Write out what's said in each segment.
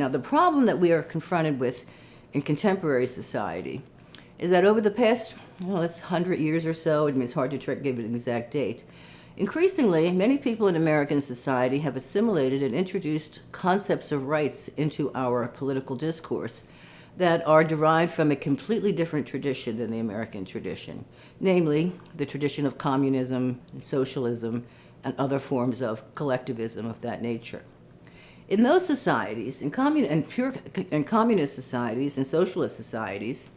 Now, the problem that we are confronted with in contemporary society is that over the past, let's 100 years or so, I mean, it's hard to give an exact date, increasingly, many people in American society have assimilated and introduced concepts of rights into our political discourse that are derived from a completely different tradition than the American tradition, namely the tradition of communism, and socialism, and other forms of collectivism of that nature. In those societies, in communist societies and socialist societies,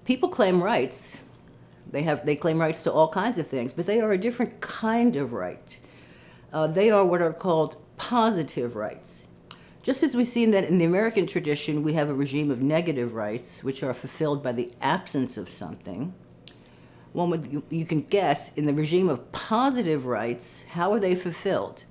people claim rights. They claim rights to all kinds of things, but they are a different kind of right. They are what are called positive rights. Just as we've seen that in the American tradition, we have a regime of negative rights, which are fulfilled by the absence of something. You can guess, in the regime of positive rights, how are they fulfilled?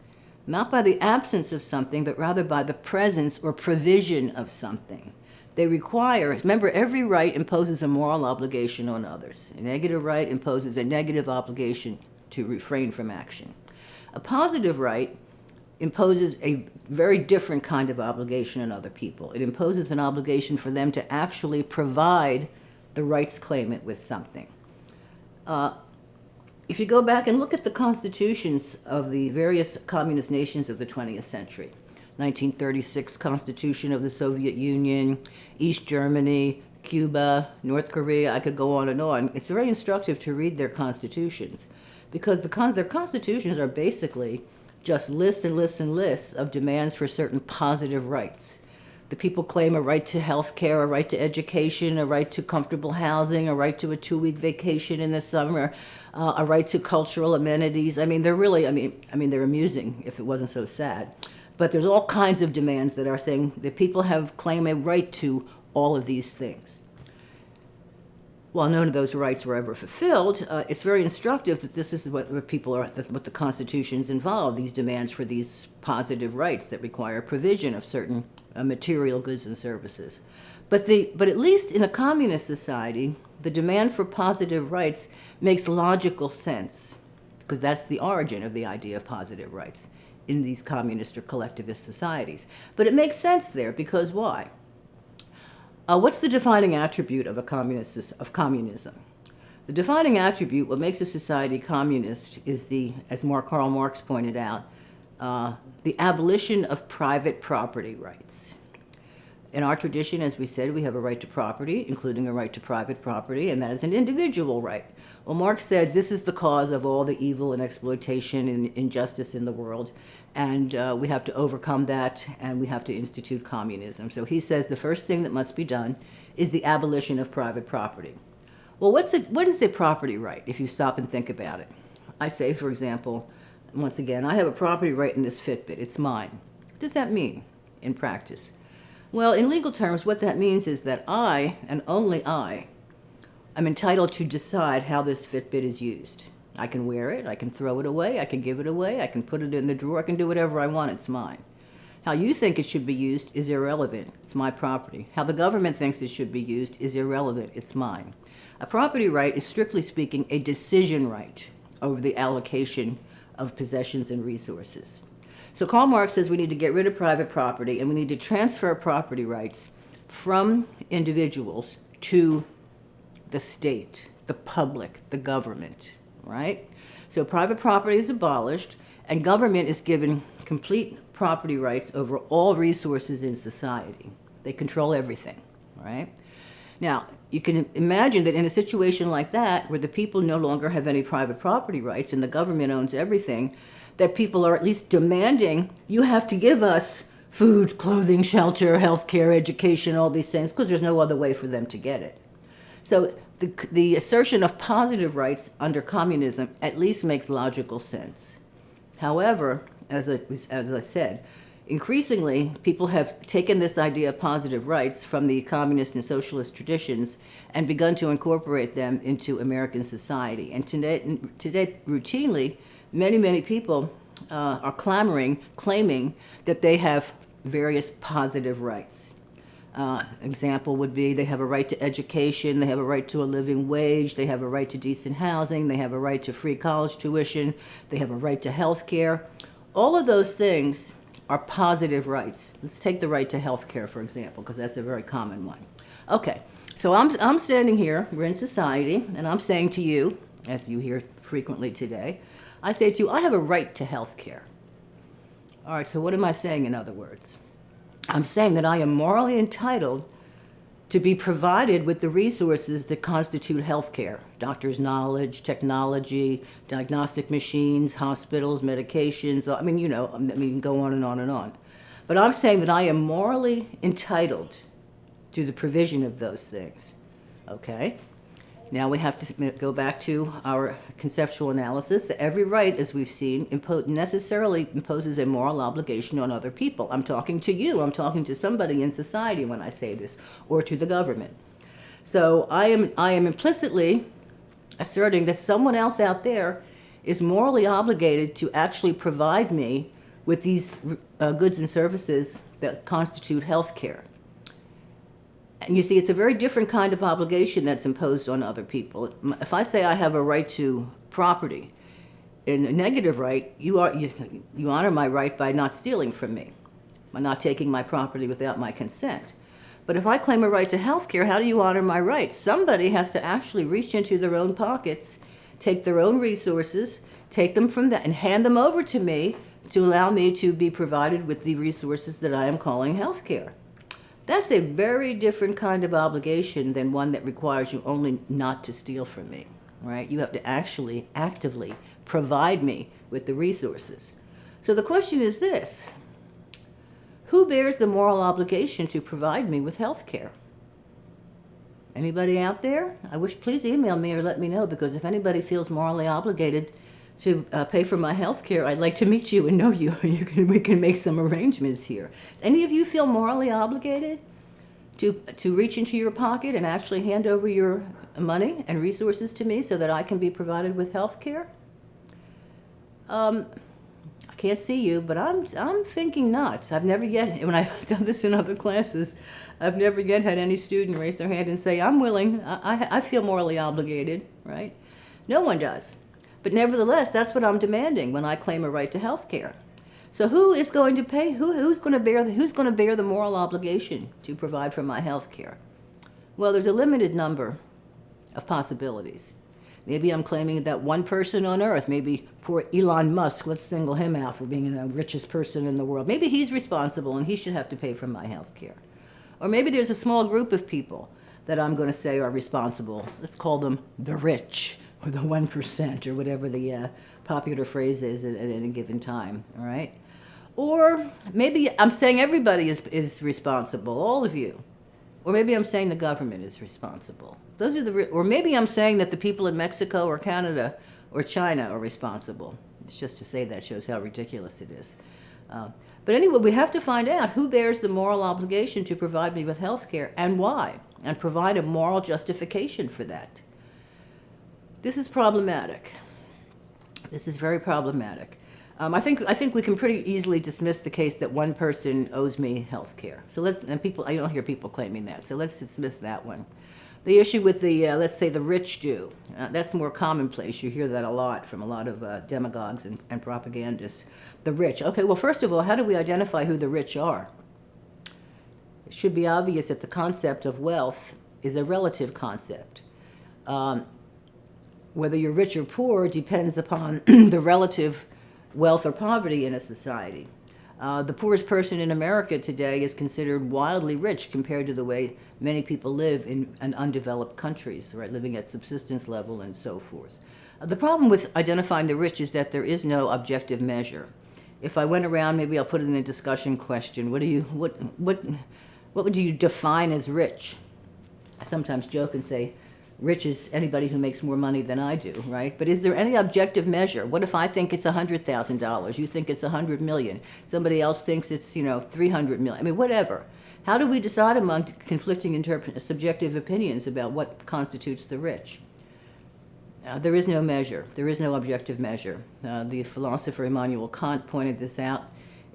Not by the absence of something, but rather by the presence or provision of something. They require, remember, every right imposes a moral obligation on others. A negative right imposes a negative obligation to refrain from action. A positive right imposes a very different kind of obligation on other people. It imposes an obligation for them to actually provide the rights claimant with something. If you go back and look at the constitutions of the various communist nations of the 20th century, 1936 Constitution of the Soviet Union, East Germany, Cuba, North Korea, I could go on and on. It's very instructive to read their constitutions because their constitutions are basically just lists and lists and lists of demands for certain positive rights. The people claim a right to health care, a right to education, a right to comfortable housing, a right to a 2-week vacation in the summer, a right to cultural amenities. I mean, they're really, they're amusing if it wasn't so sad. But there's all kinds of demands that are saying that people claim a right to all of these things. While none of those rights were ever fulfilled, it's very instructive that this is what the constitutions involve, these demands for these positive rights that require provision of certain material goods and services. But at least in a communist society, the demand for positive rights makes logical sense, because that's the origin of the idea of positive rights in these communist or collectivist societies. But it makes sense there, because why? What's the defining attribute of communism? The defining attribute, what makes a society communist, is as Karl Marx pointed out, the abolition of private property rights. In our tradition, as we said, we have a right to property, including a right to private property, and that is an individual right. Well, Marx said this is the cause of all the evil and exploitation and injustice in the world, and we have to overcome that, and we have to institute communism. So he says the first thing that must be done is the abolition of private property. Well, what is a property right, if you stop and think about it? I say, for example, once again, I have a property right in this Fitbit. It's mine. What does that mean in practice? Well, in legal terms, what that means is that I, and only I, am entitled to decide how this Fitbit is used. I can wear it, I can throw it away, I can give it away, I can put it in the drawer, I can do whatever I want, it's mine. How you think it should be used is irrelevant, it's my property. How the government thinks it should be used is irrelevant, it's mine. A property right is, strictly speaking, a decision right over the allocation of possessions and resources. So Karl Marx says we need to get rid of private property and we need to transfer property rights from individuals to the state, the public, the government, right? So private property is abolished and government is given complete property rights over all resources in society. They control everything, right? Now, you can imagine that in a situation like that, where the people no longer have any private property rights and the government owns everything, that people are at least demanding, you have to give us food, clothing, shelter, health care, education, all these things, because there's no other way for them to get it. So the assertion of positive rights under communism at least makes logical sense. However, as I said, increasingly, people have taken this idea of positive rights from the communist and socialist traditions and begun to incorporate them into American society. And today routinely, many people are claiming that they have various positive rights. Example would be they have a right to education, they have a right to a living wage, they have a right to decent housing, they have a right to free college tuition, they have a right to health care. All of those things are positive rights. Let's take the right to health care, for example, because that's a very common one. Okay, so I'm standing here, we're in society, and I'm saying to you, as you hear frequently today, I say to you, I have a right to health care. All right, so what am I saying in other words? I'm saying that I am morally entitled to be provided with the resources that constitute health care: doctors' knowledge, technology, diagnostic machines, hospitals, medications. I mean, go on and on and on. But I'm saying that I am morally entitled to the provision of those things. Okay? Now we have to go back to our conceptual analysis. Every right, as we've seen, necessarily imposes a moral obligation on other people. I'm talking to you. I'm talking to somebody in society when I say this, or to the government. So I am implicitly asserting that someone else out there is morally obligated to actually provide me with these goods and services that constitute health care. And you see, it's a very different kind of obligation that's imposed on other people. If I say I have a right to property, in a negative right, you honor my right by not stealing from me, by not taking my property without my consent. But if I claim a right to health care, how do you honor my rights? Somebody has to actually reach into their own pockets, take their own resources, take them from that, and hand them over to me to allow me to be provided with the resources that I am calling health care. That's a very different kind of obligation than one that requires you only not to steal from me, right? You have to actually actively provide me with the resources. So the question is this: who bears the moral obligation to provide me with health care? Anybody out there? Please email me or let me know, because if anybody feels morally obligated to pay for my health care, I'd like to meet you and know you. We can make some arrangements here. Any of you feel morally obligated to reach into your pocket and actually hand over your money and resources to me so that I can be provided with health care? I can't see you, but I'm thinking not. I've never yet, when I've done this in other classes, I've never yet had any student raise their hand and say, I'm willing, I feel morally obligated, right? No one does. But nevertheless, that's what I'm demanding when I claim a right to health care. So who is going to pay? Who's going to bear the moral obligation to provide for my health care? Well, there's a limited number of possibilities. Maybe I'm claiming that one person on earth, maybe poor Elon Musk, let's single him out for being the richest person in the world. Maybe he's responsible and he should have to pay for my health care. Or maybe there's a small group of people that I'm going to say are responsible. Let's call them the rich, or the 1%, or whatever the popular phrase is at any given time, all right? Or maybe I'm saying everybody is responsible, all of you. Or maybe I'm saying the government is responsible. Or maybe I'm saying that the people in Mexico or Canada or China are responsible. It's just to say that shows how ridiculous it is. But anyway, we have to find out who bears the moral obligation to provide me with health care and why, and provide a moral justification for that. This is problematic. This is very problematic. I think we can pretty easily dismiss the case that one person owes me health care. So I don't hear people claiming that. So let's dismiss that one. The issue with let's say the rich do, that's more commonplace. You hear that a lot from a lot of demagogues and propagandists. The rich. Okay, well, first of all, how do we identify who the rich are? It should be obvious that the concept of wealth is a relative concept. Whether you're rich or poor depends upon the relative wealth or poverty in a society. The poorest person in America today is considered wildly rich compared to the way many people live in undeveloped countries, right, living at subsistence level and so forth. The problem with identifying the rich is that there is no objective measure. If I went around, maybe I'll put it in a discussion question. What would you define as rich? I sometimes joke and say, rich is anybody who makes more money than I do, right? But is there any objective measure? What if I think it's $100,000? You think it's $100 million? Somebody else thinks it's, $300 million. I mean, whatever. How do we decide among conflicting subjective opinions about what constitutes the rich? There is no measure. There is no objective measure. The philosopher Immanuel Kant pointed this out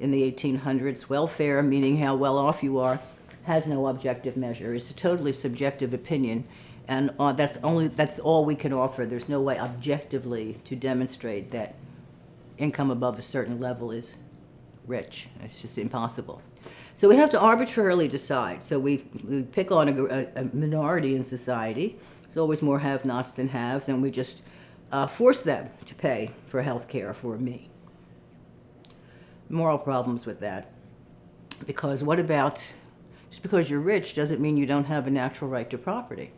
in the 1800s. Welfare, meaning how well off you are, has no objective measure. It's a totally subjective opinion. And that's all we can offer. There's no way objectively to demonstrate that income above a certain level is rich. It's just impossible. So we have to arbitrarily decide. So we pick on a minority in society. There's always more have-nots than haves, and we just force them to pay for health care for me. Moral problems with that. Because what about, just because you're rich doesn't mean you don't have a natural right to property.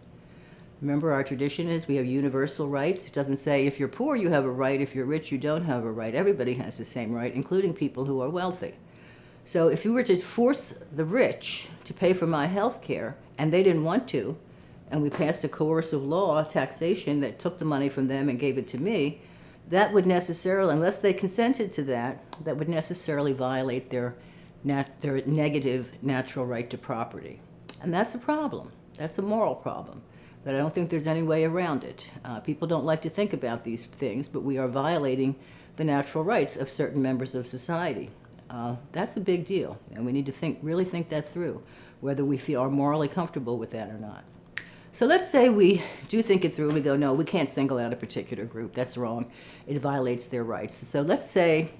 Remember, our tradition is we have universal rights. It doesn't say if you're poor, you have a right. If you're rich, you don't have a right. Everybody has the same right, including people who are wealthy. So if you were to force the rich to pay for my health care, and they didn't want to, and we passed a coercive law, taxation, that took the money from them and gave it to me, that would necessarily, unless they consented to that, that would necessarily violate their negative natural right to property. And that's a problem. That's a moral problem. But I don't think there's any way around it. People don't like to think about these things, but we are violating the natural rights of certain members of society. That's a big deal, and we need to really think that through, whether we are morally comfortable with that or not. So let's say we do think it through, and we go, no, we can't single out a particular group. That's wrong. It violates their rights. So let's say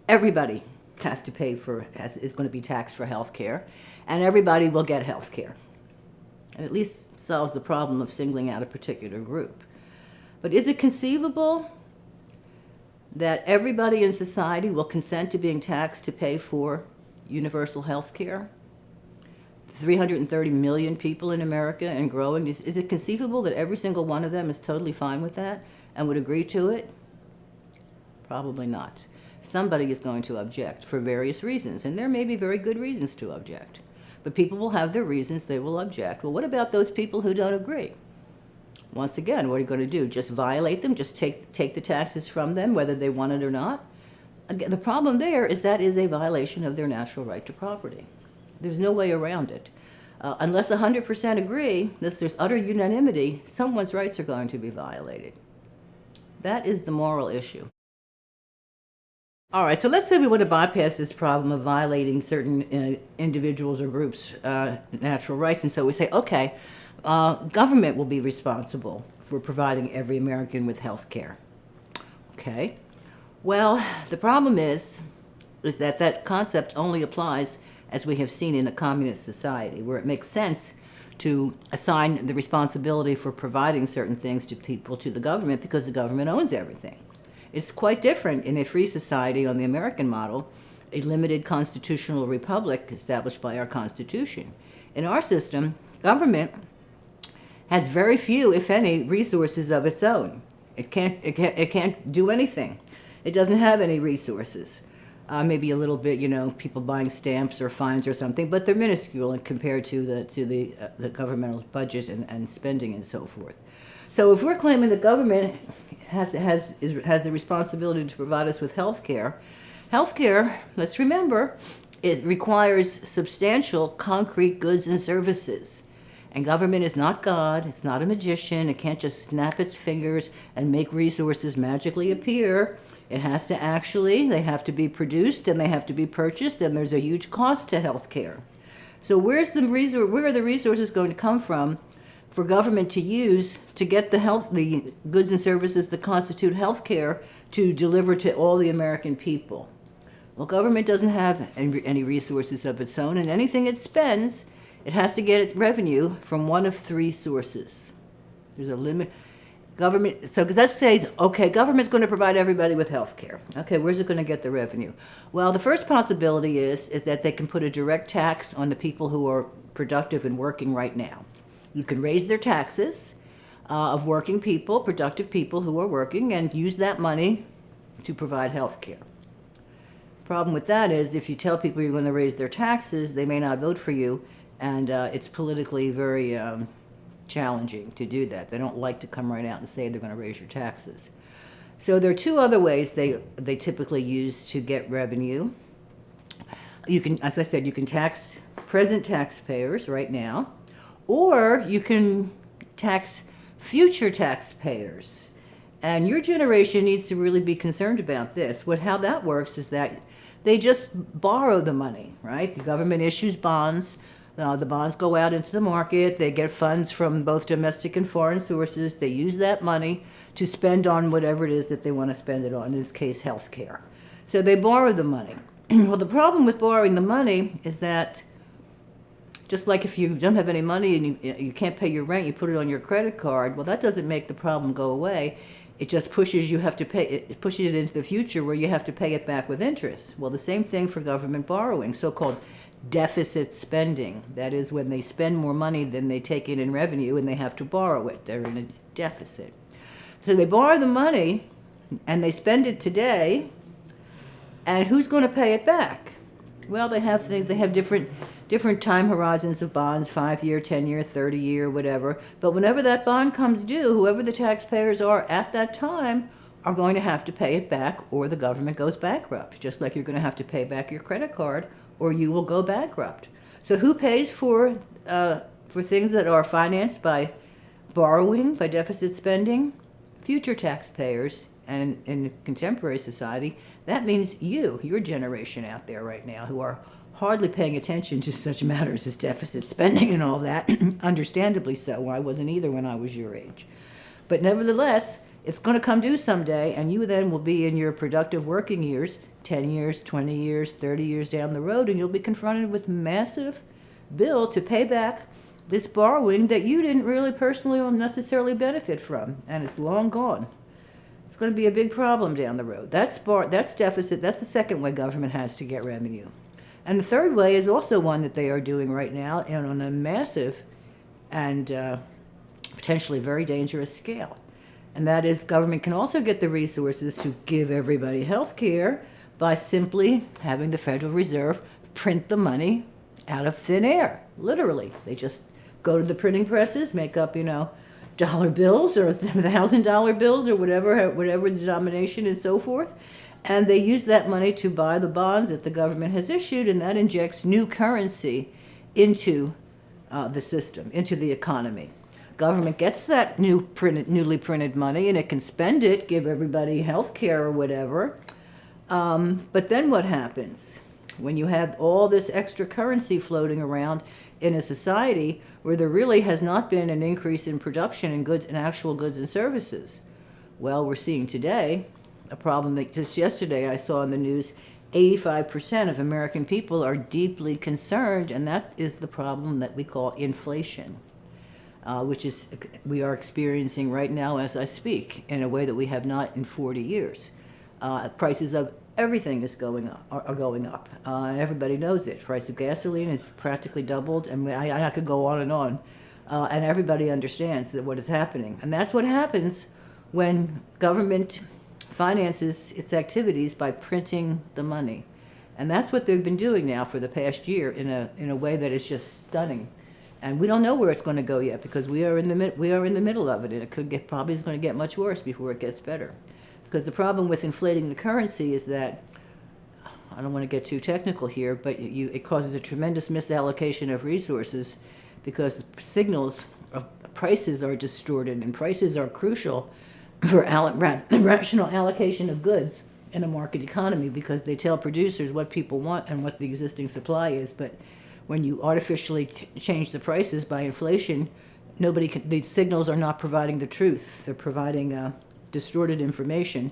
everybody has to pay is going to be taxed for health care, and everybody will get health care. And at least solves the problem of singling out a particular group. But is it conceivable that everybody in society will consent to being taxed to pay for universal health care? 330 million people in America and growing. Is it conceivable that every single one of them is totally fine with that and would agree to it? Probably not. Somebody is going to object for various reasons, and there may be very good reasons to object. But people will have their reasons, they will object. Well, what about those people who don't agree? Once again, what are you going to do? Just violate them? Just take the taxes from them, whether they want it or not? Again, the problem there is that is a violation of their natural right to property. There's no way around it. Unless 100% agree, unless there's utter unanimity, someone's rights are going to be violated. That is the moral issue. All right, so let's say we want to bypass this problem of violating certain individuals or groups' natural rights, and so we say, okay, government will be responsible for providing every American with health care. Okay, well, the problem is that that concept only applies, as we have seen in a communist society, where it makes sense to assign the responsibility for providing certain things to people to the government because the government owns everything. It's quite different in a free society on the American model, a limited constitutional republic established by our Constitution. In our system, government has very few, if any, resources of its own. It can't do anything. It doesn't have any resources. Maybe a little bit, people buying stamps or fines or something, but they're minuscule compared to the governmental budget and spending and so forth. So if we're claiming the government has the responsibility to provide us with health care, let's remember, it requires substantial concrete goods and services. And government is not God, it's not a magician, it can't just snap its fingers and make resources magically appear. It has to they have to be produced and they have to be purchased, and there's a huge cost to health care. So where are the resources going to come from for government to use to get the goods and services that constitute health care to deliver to all the American people? Well, government doesn't have any resources of its own, and anything it spends, it has to get its revenue from one of three sources. There's a limit. Government, so let's say, okay, government's going to provide everybody with health care. Okay, where's it going to get the revenue? Well, the first possibility is that they can put a direct tax on the people who are productive and working right now. You can raise their taxes of working people, productive people who are working, and use that money to provide health care. The problem with that is if you tell people you're going to raise their taxes, they may not vote for you, and it's politically very challenging to do that. They don't like to come right out and say they're going to raise your taxes. So there are two other ways they typically use to get revenue. You can, as I said, you can tax present taxpayers right now, or you can tax future taxpayers. And your generation needs to really be concerned about this. How that works is that they just borrow the money, right? The government issues bonds. The bonds go out into the market. They get funds from both domestic and foreign sources. They use that money to spend on whatever it is that they want to spend it on, in this case, health care. So they borrow the money. Well, the problem with borrowing the money is that just like if you don't have any money and you can't pay your rent, you put it on your credit card. Well, that doesn't make the problem go away. It just pushes it pushes it into the future where you have to pay it back with interest. Well, the same thing for government borrowing, so-called deficit spending. That is when they spend more money than they take in revenue and they have to borrow it. They're in a deficit. So they borrow the money and they spend it today, and who's going to pay it back? Well, they have different time horizons of bonds, 5-year, 10-year, 30-year, whatever. But whenever that bond comes due, whoever the taxpayers are at that time are going to have to pay it back, or the government goes bankrupt. Just like you're going to have to pay back your credit card, or you will go bankrupt. So who pays for things that are financed by borrowing, by deficit spending? Future taxpayers. And in contemporary society, that means your generation out there right now, who are hardly paying attention to such matters as deficit spending and all that, understandably so. I wasn't either when I was your age. But nevertheless, it's going to come due someday, and you then will be in your productive working years, 10 years, 20 years, 30 years down the road, and you'll be confronted with massive bill to pay back this borrowing that you didn't really personally or necessarily benefit from, and it's long gone. It's going to be a big problem down the road. That's deficit. That's the second way government has to get revenue. And the third way is also one that they are doing right now, and on a massive and potentially very dangerous scale. And that is, government can also get the resources to give everybody health care by simply having the Federal Reserve print the money out of thin air, literally. They just go to the printing presses, make up, dollar bills or $1,000 bills or whatever denomination and so forth, and they use that money to buy the bonds that the government has issued, and that injects new currency into the system, into the economy. Government gets that newly printed money, and it can spend it, give everybody health care or whatever. But then what happens? When you have all this extra currency floating around in a society where there really has not been an increase in production in goods and actual goods and services. Well, we're seeing today a problem that just yesterday I saw in the news, 85% of American people are deeply concerned, and that is the problem that we call inflation, which is we are experiencing right now as I speak in a way that we have not in 40 years. Prices of everything is going up, and everybody knows it. Price of gasoline is practically doubled, and I could go on, and everybody understands that what is happening. And that's what happens when government finances its activities by printing the money. And that's what they've been doing now for the past year in a way that is just stunning. And we don't know where it's going to go yet, because we are in the middle of it, and it probably is going to get much worse before it gets better. Because the problem with inflating the currency is that, I don't want to get too technical here, but it causes a tremendous misallocation of resources, because signals of prices are distorted, and prices are crucial for the rational allocation of goods in a market economy, because they tell producers what people want and what the existing supply is. But when you artificially change the prices by inflation, the signals are not providing the truth. They're providing distorted information,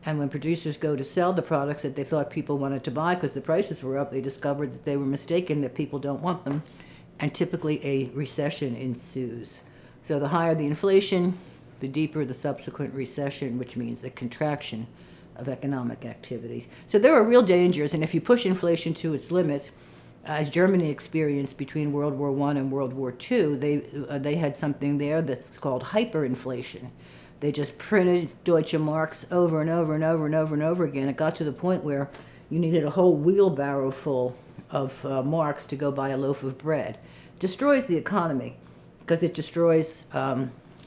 and when producers go to sell the products that they thought people wanted to buy because the prices were up, they discovered that they were mistaken, that people don't want them, and typically a recession ensues. So the higher the inflation, the deeper the subsequent recession, which means a contraction of economic activity. So there are real dangers, and if you push inflation to its limits, as Germany experienced between World War I and World War II, they had something there that's called hyperinflation. They just printed Deutsche Marks over and over and over and over and over again. It got to the point where you needed a whole wheelbarrow full of marks to go buy a loaf of bread. It destroys the economy, because it destroys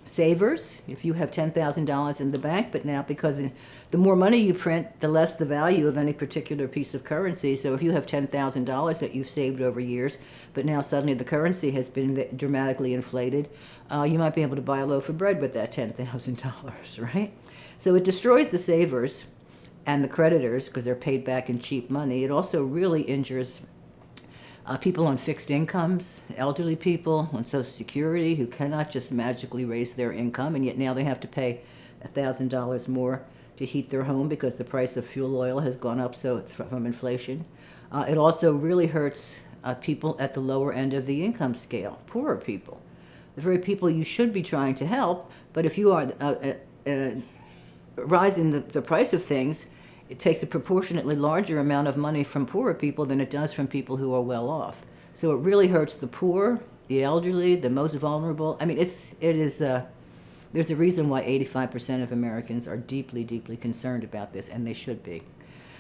savers. If you have $10,000 in the bank, but now because the more money you print, the less the value of any particular piece of currency. So if you have $10,000 that you've saved over years, but now suddenly the currency has been dramatically inflated, you might be able to buy a loaf of bread with that $10,000, right? So it destroys the savers and the creditors, because they're paid back in cheap money. It also really injures people on fixed incomes, elderly people on Social Security who cannot just magically raise their income, and yet now they have to pay $1,000 more to heat their home because the price of fuel oil has gone up so from inflation. It also really hurts people at the lower end of the income scale, poorer people, the very people you should be trying to help. But if you are rising the price of things, it takes a proportionately larger amount of money from poorer people than it does from people who are well off. So it really hurts the poor, the elderly, the most vulnerable. I mean, there's a reason why 85% of Americans are deeply, deeply concerned about this, and they should be.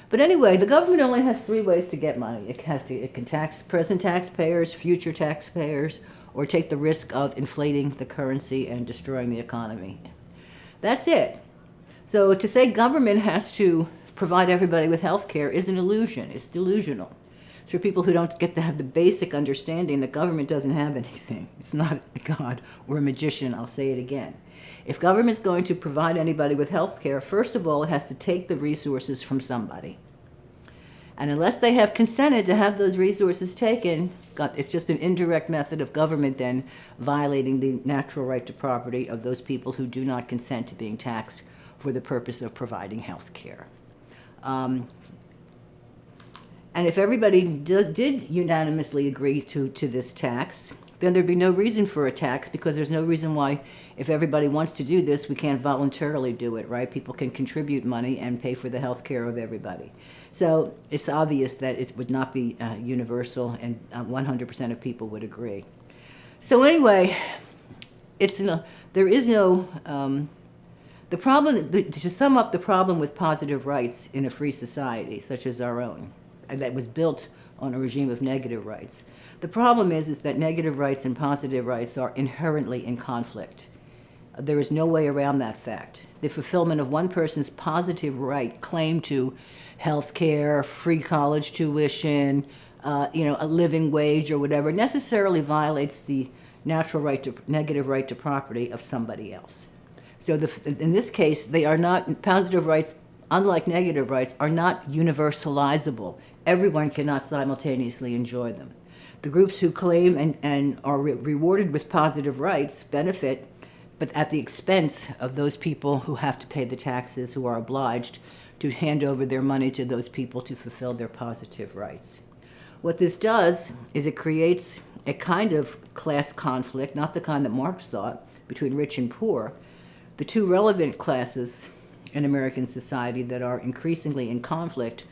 But anyway, the government only has three ways to get money. It can tax present taxpayers, future taxpayers, or take the risk of inflating the currency and destroying the economy. That's it. So to say government has to provide everybody with health care is an illusion. It's delusional. It's for people who don't get to have the basic understanding that government doesn't have anything. It's not a god or a magician, I'll say it again. If government's going to provide anybody with health care, first of all, it has to take the resources from somebody. And unless they have consented to have those resources taken, it's just an indirect method of government then violating the natural right to property of those people who do not consent to being taxed for the purpose of providing health care. And if everybody did unanimously agree to this tax, then there'd be no reason for a tax, because there's no reason why, if everybody wants to do this, we can't voluntarily do it, right? People can contribute money and pay for the health care of everybody. So it's obvious that it would not be universal, and 100% of people would agree. So anyway, there is no... The problem, to sum up the problem with positive rights in a free society, such as our own, that was built on a regime of negative rights, the problem is that negative rights and positive rights are inherently in conflict. There is no way around that fact. The fulfillment of one person's positive right, claim to health care, free college tuition, a living wage or whatever, necessarily violates the natural right to negative right to property of somebody else. So in this case, they are not, positive rights, unlike negative rights, are not universalizable. Everyone cannot simultaneously enjoy them. The groups who claim and are rewarded with positive rights benefit, but at the expense of those people who have to pay the taxes, who are obliged to hand over their money to those people to fulfill their positive rights. What this does is it creates a kind of class conflict, not the kind that Marx thought, between rich and poor. The two relevant classes in American society that are increasingly in conflict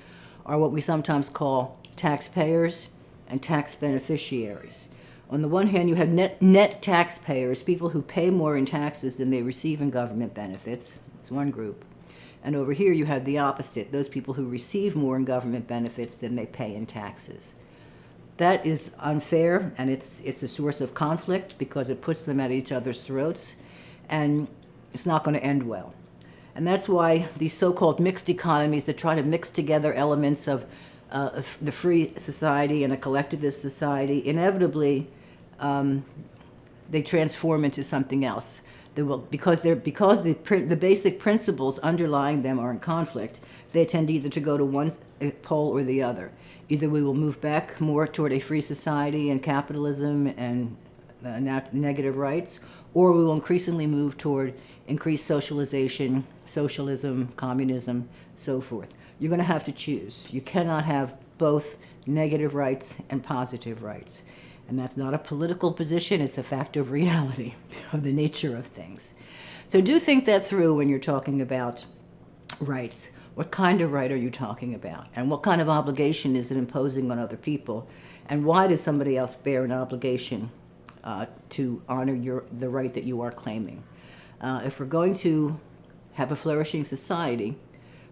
are what we sometimes call taxpayers and tax beneficiaries. On the one hand, you have net taxpayers, people who pay more in taxes than they receive in government benefits. It's one group. And over here, you have the opposite, those people who receive more in government benefits than they pay in taxes. That is unfair, and it's a source of conflict because it puts them at each other's throats, and it's not going to end well. And that's why these so-called mixed economies that try to mix together elements of the free society and a collectivist society, inevitably they transform into something else. Because the basic principles underlying them are in conflict, they tend either to go to one pole or the other. Either we will move back more toward a free society and capitalism and negative rights, or we will increasingly move toward increased socialization, socialism, communism, so forth. You're going to have to choose. You cannot have both negative rights and positive rights. And that's not a political position, it's a fact of reality, of the nature of things. So do think that through when you're talking about rights. What kind of right are you talking about? And what kind of obligation is it imposing on other people? And why does somebody else bear an obligation to honor the right that you are claiming? If we're going to have a flourishing society,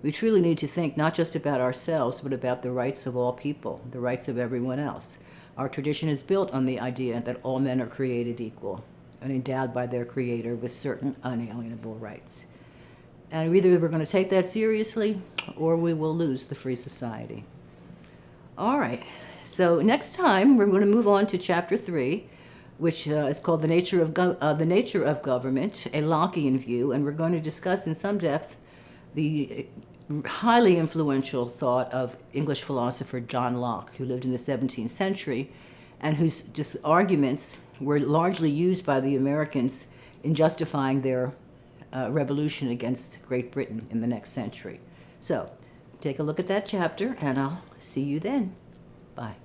we truly need to think not just about ourselves, but about the rights of all people, the rights of everyone else. Our tradition is built on the idea that all men are created equal and endowed by their Creator with certain unalienable rights. And either we're going to take that seriously, or we will lose the free society. All right, so next time we're going to move on to Chapter 3, which is called The Nature of Government, a Lockean View, and we're going to discuss in some depth the highly influential thought of English philosopher John Locke, who lived in the 17th century, and whose arguments were largely used by the Americans in justifying their revolution against Great Britain in the next century. So take a look at that chapter, and I'll see you then. Bye.